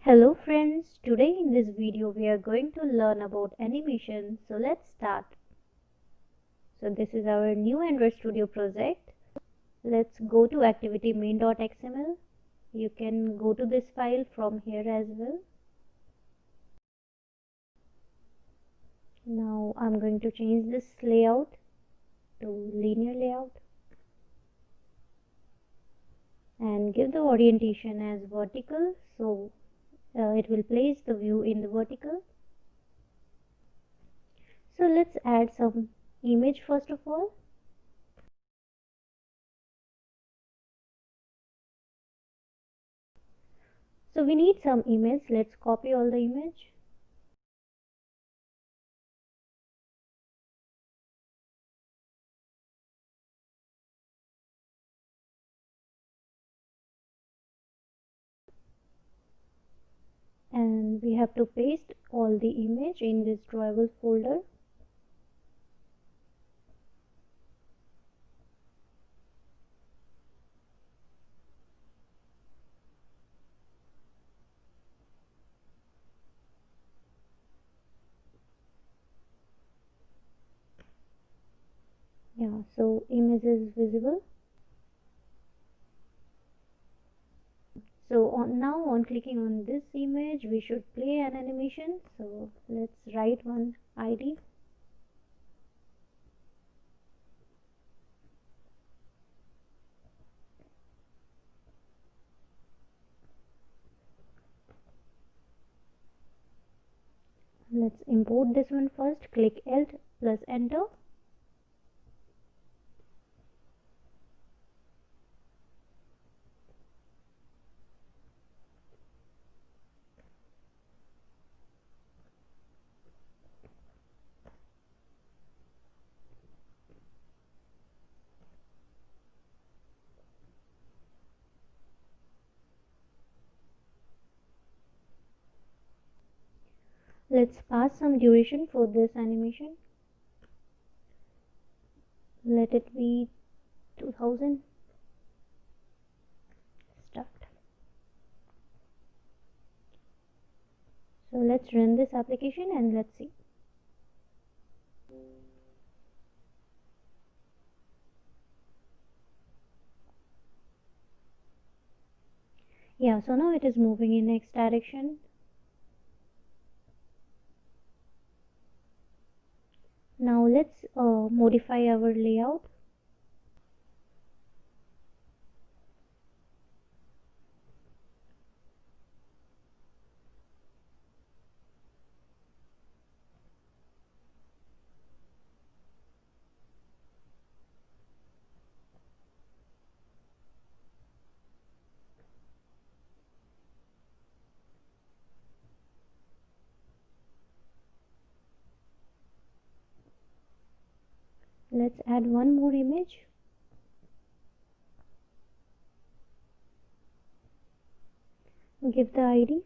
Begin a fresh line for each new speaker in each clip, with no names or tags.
Hello friends, today in this video we are going to learn about animation. So let's start. So this is our new Android Studio project. Let's go to activity main.xml. You can go to this file from here as well. Now I'm going to change this layout to linear layout and give the orientation as vertical, so it will place the view in the vertical. So let's add some image first of all. So we need some image. Let's copy all the image. And we have to paste all the image in this drawable folder. Yeah, so image is visible. So now on clicking on this image we should play an animation. So let's write one ID. Let's import this one first. Click Alt plus enter. Let's pass some duration for this animation. Let it be 2000. Start. So let's run this application and let's see. Yeah, so now it is moving in X direction. Now let's modify our layout. Let's add one more image. Give the ID.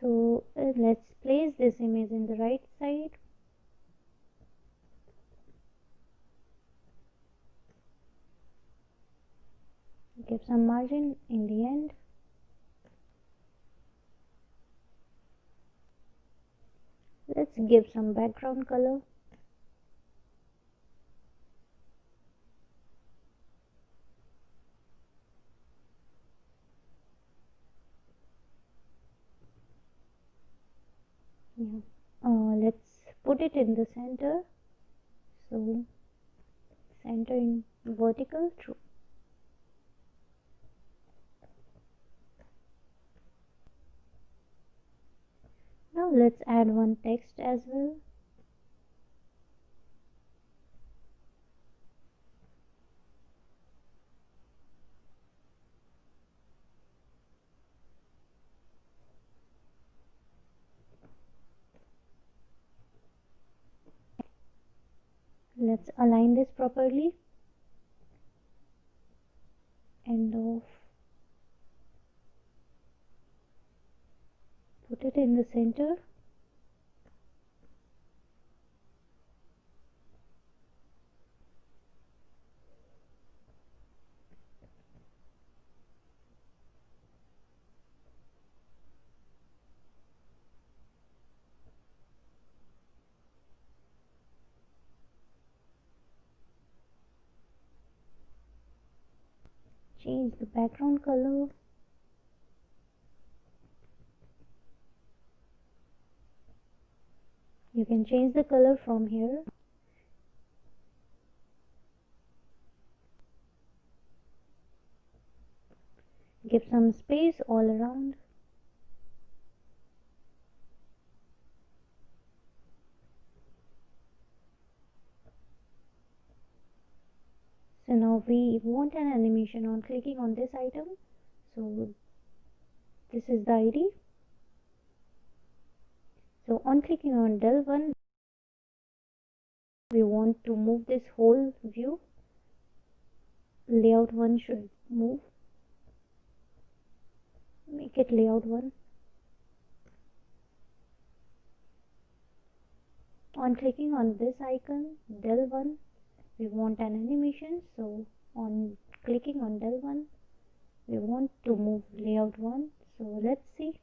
So let's place this image in the right side. Give some margin in the end. Let's give some background color. Yeah. Let's put it in the center. So center in vertical, true. Now let's add one text as well. Let's align this properly. End of. Put it in the center. change the background color. You can change the color from here. Give some space all around. So now we want an animation on clicking on this item. So this is the ID. So on clicking on del 1, we want to move this whole view. Layout 1 should move. Make it layout 1. On clicking on this icon, del 1, we want an animation. So on clicking on del 1, we want to move layout 1. So let's see.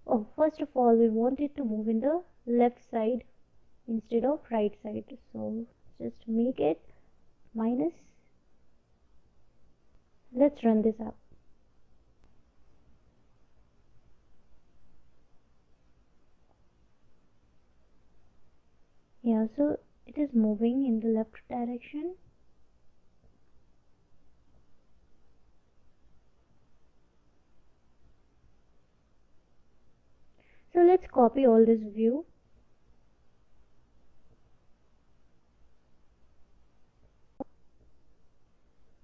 Oh, first of all, we want it to move in the left side instead of right side. So just make it minus. Let's run this up. Yeah, so it is moving in the left direction. So let's copy all this view.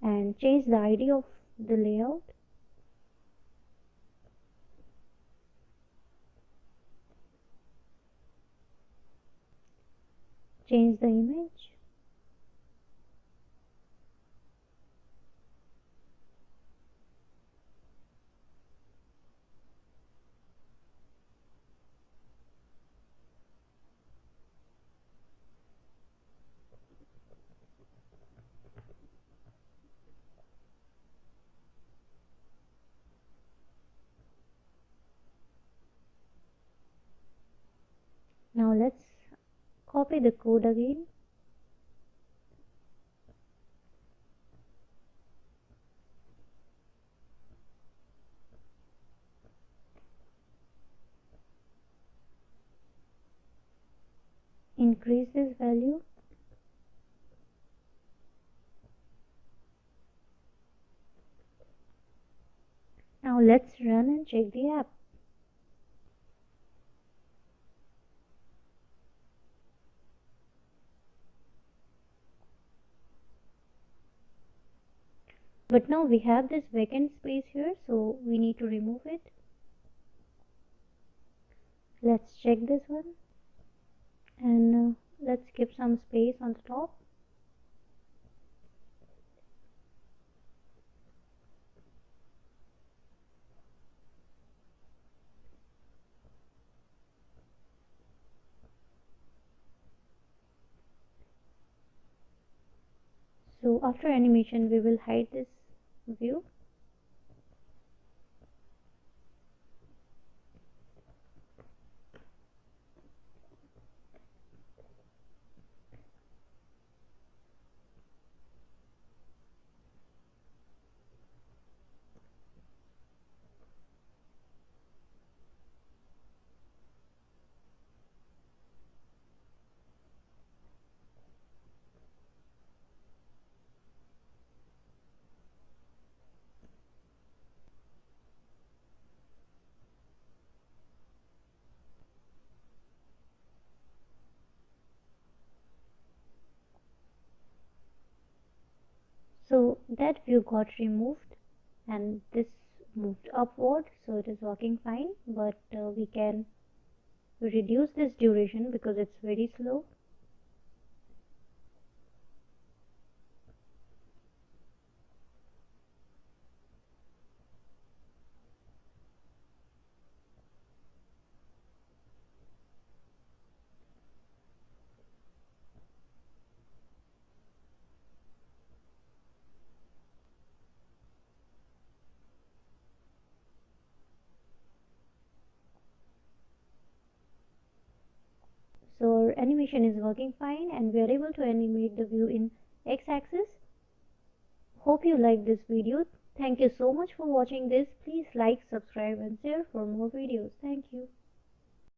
And change the ID of the layout. Change the image. Now let's copy the code again. Increase this value. Now let's run and check the app. But now we have this vacant space here, so we need to remove it. Let's check this one. And let's keep some space on the top. So after animation, we will hide this view. So that view got removed and this moved upward, so it is working fine. But we can reduce this duration because it's very slow. So our animation is working fine and we are able to animate the view in x-axis, Hope you liked this video. Thank you so much for watching this. Please like, subscribe and share for more videos. Thank you.